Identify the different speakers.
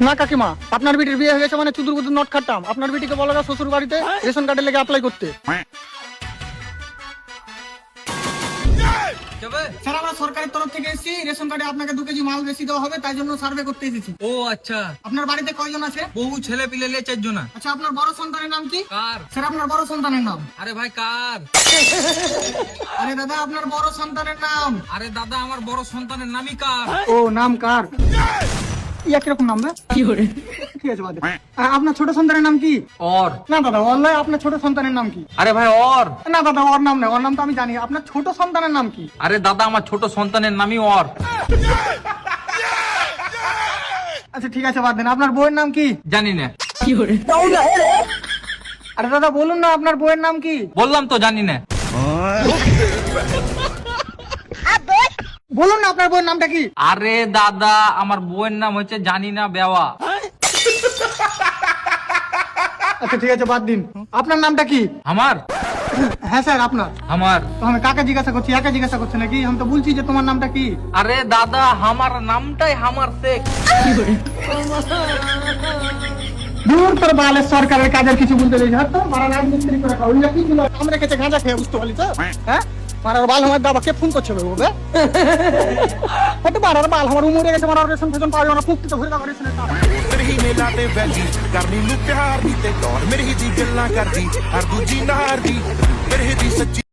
Speaker 1: না কাকিমা, আপনার বিটির বিয়ে হয়ে গেছে মানে চুদুর বুদুর নট খাটতাম। আপনার বিটিকে বলা যায় শ্বশুর বাড়িতে রেশন কার্ডের লেগে অ্যাপ্লাই করতে। স্যার, আমরা সরকারের তরফ থেকে এসেছি, রেশন কার্ডে আপনাকে 2 কেজি মাল বেশি দেওয়া হবে, তাই জন্য সার্ভে করতে এসেছি।
Speaker 2: ও আচ্ছা,
Speaker 1: আপনার বাড়িতে কয়জন আছে?
Speaker 2: বহু ছেলে পিলে 4 জন।
Speaker 1: আচ্ছা, আপনার বড় সন্তানের নাম কি?
Speaker 2: কার?
Speaker 1: স্যার, আপনার বড় সন্তানের নাম?
Speaker 2: আরে ভাই কার?
Speaker 1: আরে দাদা, আপনার বড় সন্তানের নাম?
Speaker 2: আরে দাদা, আমার বড় সন্তানের নামই কার?
Speaker 1: ও, নাম কার? ইয়া কিরকম নাম? কি করে? ঠিক আছে, বাদ দে। আপনার ছোট সন্তানের নাম কি?
Speaker 2: অর।
Speaker 1: না দাদা, ওয়াল্লাহি আপনার ছোট সন্তানের নাম কি?
Speaker 2: আরে ভাই অর।
Speaker 1: না দাদা, ওর নাম না, ওর নাম তো আমি জানি। আপনার ছোট সন্তানের নাম কি?
Speaker 2: আরে দাদা, আমার ছোট সন্তানের নামই অর।
Speaker 1: আচ্ছা ঠিক আছে, বাদ দেন। আপনার বউয়ের নাম কি?
Speaker 2: জানি না।
Speaker 1: আরে দাদা বলুন না, আপনার বউয়ের নাম কি?
Speaker 2: বললাম তো জানি না।
Speaker 1: বলুন না, আপনার বউয়ের নামটা কি?
Speaker 2: আরে দাদা, আমার বউয়ের নাম হচ্ছে জানি না বেওয়া।
Speaker 1: আচ্ছা ঠিক আছে, বাদ দিন। আপনার নামটা কি?
Speaker 2: আমার?
Speaker 1: হ্যাঁ স্যার, আপনার।
Speaker 2: আমার?
Speaker 1: তো আমি কাকে জিজ্ঞাসা করছি? একা জিজ্ঞাসা করছে নাকি? আমি তো বলছি যে তোমার নামটা কি।
Speaker 2: আরে দাদা, আমার নামটাই হামার শেখ।
Speaker 1: দূর তোর বালে, সরকারের কাজের কিছু বলতে দিয়েছে। হ্যাঁ, তো মারা রাজমিস্ত্রি করে খাও। ওইটা কি ছিল? আমরা কাছে গাঁজা খেয়ে বুঝতে পারলি তো? হ্যাঁ, মারার বাল আমার দাবা কে ফোন করছে ওবে? হয়তো মারার বাল আমার উমরে গেছে, মারার রেশন ফেশন পাওয়া যাবে না, ফুকতে তো ঘুরে যাবে রেশনের টাকা।
Speaker 3: ਤੇਰੇ ਹੀ ਮੇਲਾ ਤੇ ਵੈਲੀ ਕਰਨੀ ਨੂੰ ਪਿਆਰ ਦੀ ਤੇ ਦੌੜ ਮੇਰੀ ਦੀ ਗੱਲਾਂ ਕਰਦੀ ਹਰ ਦੂਜੀ ਨਾਰ ਦੀ ਤੇਰੇ ਦੀ ਸੱਚੀ